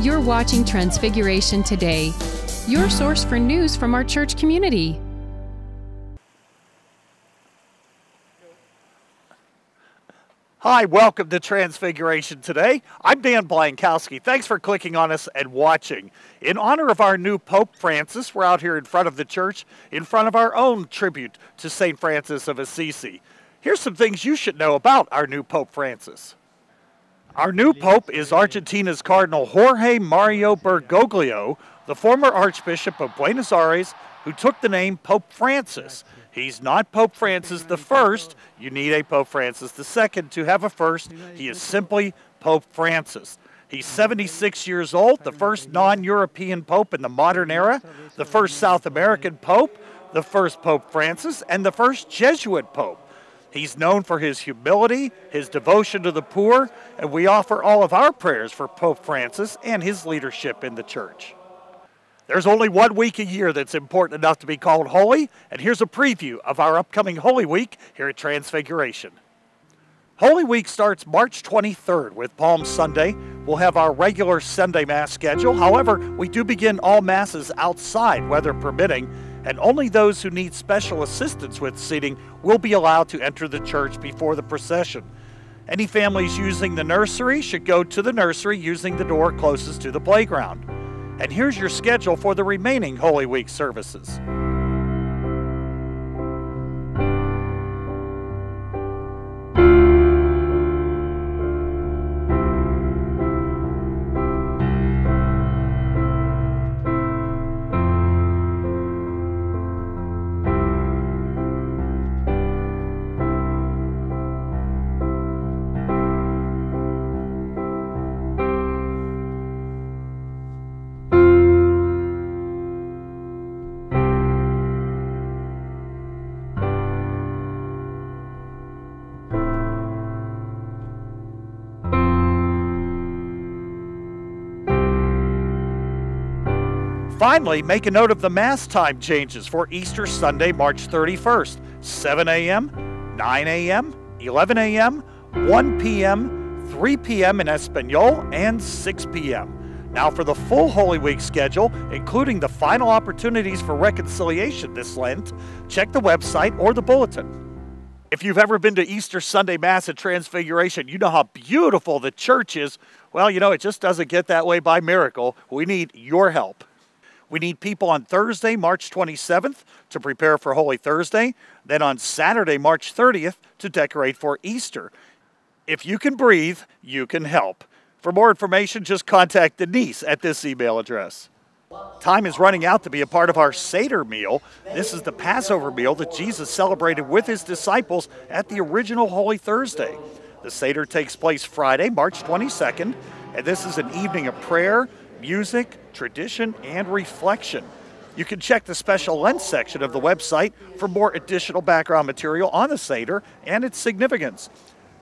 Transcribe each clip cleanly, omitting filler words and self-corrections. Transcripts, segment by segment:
You're watching Transfiguration Today, your source for news from our church community. Hi, welcome to Transfiguration Today. I'm Dan Blankowski. Thanks for clicking on us and watching. In honor of our new Pope Francis, we're out here in front of the church, in front of our own tribute to St. Francis of Assisi. Here's some things you should know about our new Pope Francis. Our new Pope is Argentina's Cardinal Jorge Mario Bergoglio, the former Archbishop of Buenos Aires, who took the name Pope Francis. He's not Pope Francis I. You need a Pope Francis II to have a first. He is simply Pope Francis. He's 76 years old, the first non-European Pope in the modern era, the first South American Pope, the first Pope Francis, and the first Jesuit Pope. He's known for his humility, his devotion to the poor, and we offer all of our prayers for Pope Francis and his leadership in the church. There's only 1 week a year that's important enough to be called holy, and here's a preview of our upcoming Holy Week here at Transfiguration. Holy Week starts March 23rd with Palm Sunday. We'll have our regular Sunday Mass schedule. However, we do begin all Masses outside, weather permitting, and only those who need special assistance with seating will be allowed to enter the church before the procession. Any families using the nursery should go to the nursery using the door closest to the playground. And here's your schedule for the remaining Holy Week services. Finally, make a note of the Mass time changes for Easter Sunday, March 31st, 7 a.m., 9 a.m., 11 a.m., 1 p.m., 3 p.m. in Espanol, and 6 p.m. Now for the full Holy Week schedule, including the final opportunities for reconciliation this Lent, check the website or the bulletin. If you've ever been to Easter Sunday Mass at Transfiguration, you know how beautiful the church is. Well, you know, it just doesn't get that way by miracle. We need your help. We need people on Thursday, March 27th to prepare for Holy Thursday, then on Saturday, March 30th to decorate for Easter. If you can breathe, you can help. For more information, just contact Denise at this email address. Time is running out to be a part of our Seder meal. This is the Passover meal that Jesus celebrated with his disciples at the original Holy Thursday. The Seder takes place Friday, March 22nd, and this is an evening of prayer, music, tradition, and reflection. You can check the special Lent section of the website for more additional background material on the Seder and its significance.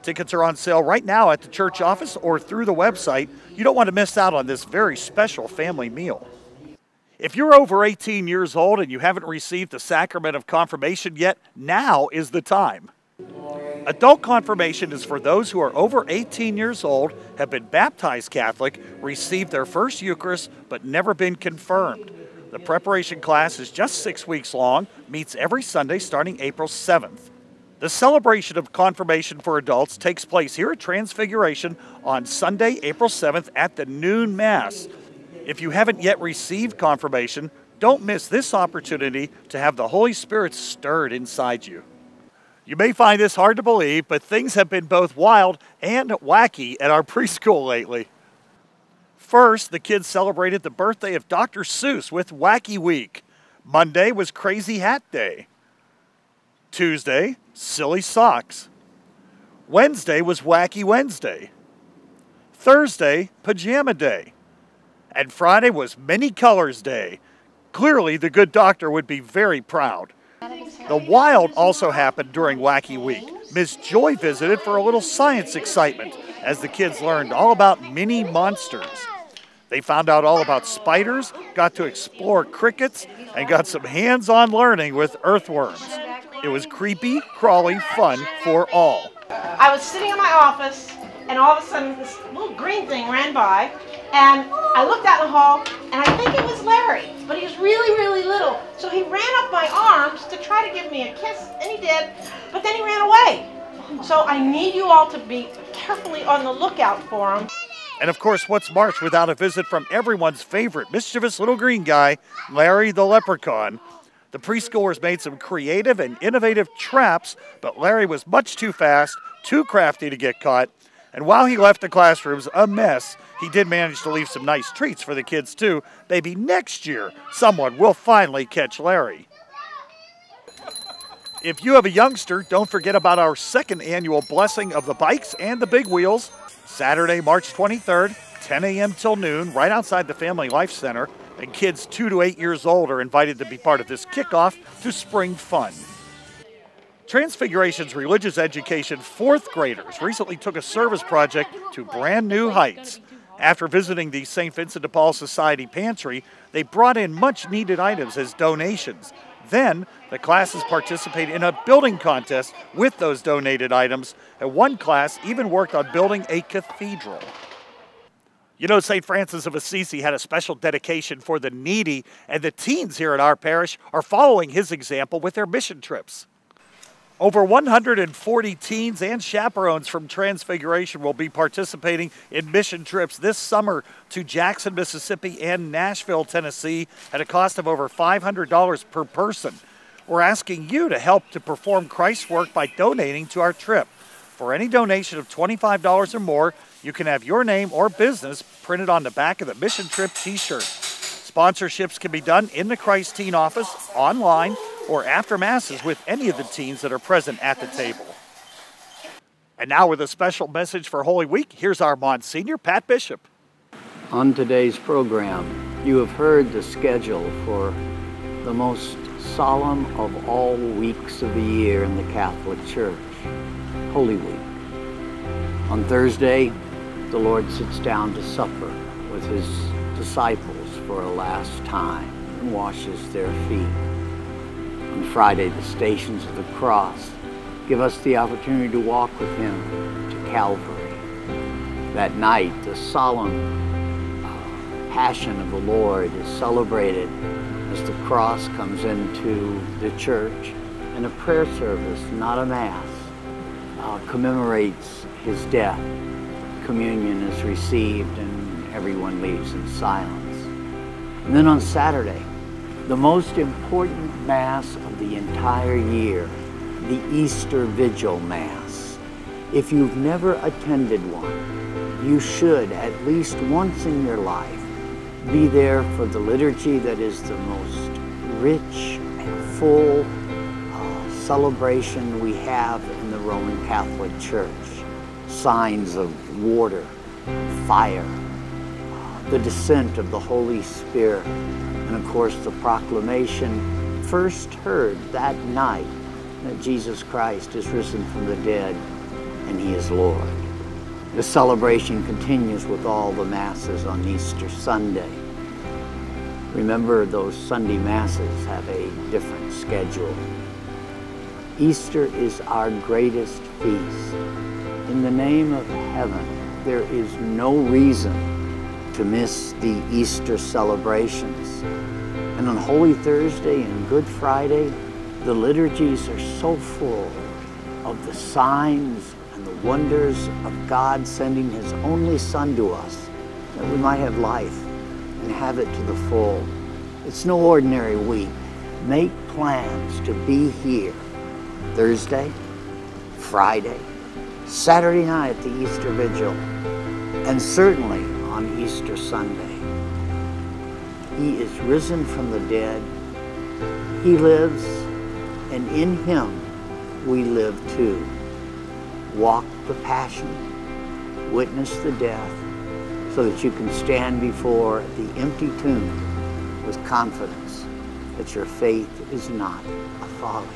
Tickets are on sale right now at the church office or through the website. You don't want to miss out on this very special family meal. If you're over 18 years old and you haven't received the sacrament of confirmation yet, now is the time. Adult confirmation is for those who are over 18 years old, have been baptized Catholic, received their first Eucharist, but never been confirmed. The preparation class is just 6 weeks long, meets every Sunday starting April 7th. The celebration of confirmation for adults takes place here at Transfiguration on Sunday, April 7th at the noon Mass. If you haven't yet received confirmation, don't miss this opportunity to have the Holy Spirit stirred inside you. You may find this hard to believe, but things have been both wild and wacky at our preschool lately. First, the kids celebrated the birthday of Dr. Seuss with Wacky Week. Monday was Crazy Hat Day. Tuesday, Silly Socks. Wednesday was Wacky Wednesday. Thursday, Pajama Day. And Friday was Many Colors Day. Clearly, the good doctor would be very proud. The wild also happened during Wacky Week. Miss Joy visited for a little science excitement as the kids learned all about mini monsters. They found out all about spiders, got to explore crickets, and got some hands-on learning with earthworms. It was creepy, crawly fun for all. I was sitting in my office, and all of a sudden this little green thing ran by, And I looked out in the hall, and I think it was Larry, but he was really, really little. So he ran up my arms to try to give me a kiss, and he did, but then he ran away. So I need you all to be carefully on the lookout for him. And of course, what's March without a visit from everyone's favorite mischievous little green guy, Larry the Leprechaun? The preschoolers made some creative and innovative traps, but Larry was much too fast, too crafty to get caught. And while he left the classrooms a mess, he did manage to leave some nice treats for the kids too. Maybe next year, someone will finally catch Larry. If you have a youngster, don't forget about our second annual Blessing of the Bikes and the Big Wheels. Saturday, March 23rd, 10 a.m. till noon, right outside the Family Life Center. And kids 2 to 8 years old are invited to be part of this kickoff to spring fun. Transfiguration's religious education fourth graders recently took a service project to brand new heights. After visiting the St. Vincent de Paul Society pantry, they brought in much needed items as donations. Then, the classes participated in a building contest with those donated items, and one class even worked on building a cathedral. You know, St. Francis of Assisi had a special dedication for the needy, and the teens here at our parish are following his example with their mission trips. Over 140 teens and chaperones from Transfiguration will be participating in mission trips this summer to Jackson, Mississippi and Nashville, Tennessee at a cost of over $500 per person. We're asking you to help to perform Christ's work by donating to our trip. For any donation of $25 or more, you can have your name or business printed on the back of the mission trip t-shirt. Sponsorships can be done in the Christ Teen office, online, or after Masses with any of the teens that are present at the table. And now with a special message for Holy Week, here's our Monsignor, Pat Bishop. On today's program, you have heard the schedule for the most solemn of all weeks of the year in the Catholic Church, Holy Week. On Thursday, the Lord sits down to supper with his disciples for a last time and washes their feet. On Friday, the Stations of the Cross give us the opportunity to walk with him to Calvary. That night, the solemn Passion of the Lord is celebrated as the cross comes into the church, and a prayer service, not a mass, commemorates his death. Communion is received and everyone leaves in silence. And then on Saturday, the most important Mass of the entire year, the Easter Vigil Mass. If you've never attended one, you should at least once in your life be there for the liturgy that is the most rich and full celebration we have in the Roman Catholic Church. Signs of water, fire, the descent of the Holy Spirit, and of course the proclamation first heard that night that Jesus Christ is risen from the dead and he is Lord. The celebration continues with all the Masses on Easter Sunday. Remember, those Sunday Masses have a different schedule. Easter is our greatest feast. In the name of heaven, there is no reason to miss the Easter celebrations. And on Holy Thursday and Good Friday, the liturgies are so full of the signs and the wonders of God sending his only Son to us, that we might have life and have it to the full. It's no ordinary week. Make plans to be here Thursday, Friday, Saturday night at the Easter Vigil, and certainly on Easter Sunday. He is risen from the dead. He lives, and in him we live too. Walk the Passion, witness the death, so that you can stand before the empty tomb with confidence that your faith is not a folly.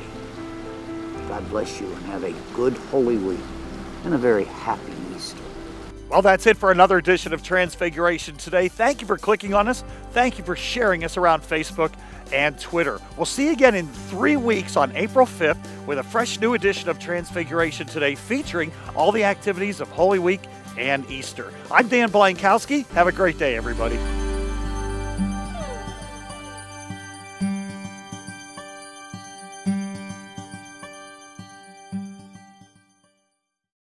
God bless you and have a good Holy Week and a very happy Easter. Well, that's it for another edition of Transfiguration Today. Thank you for clicking on us. Thank you for sharing us around Facebook and Twitter. We'll see you again in 3 weeks on April 5th with a fresh new edition of Transfiguration Today featuring all the activities of Holy Week and Easter. I'm Dan Blankowski. Have a great day, everybody.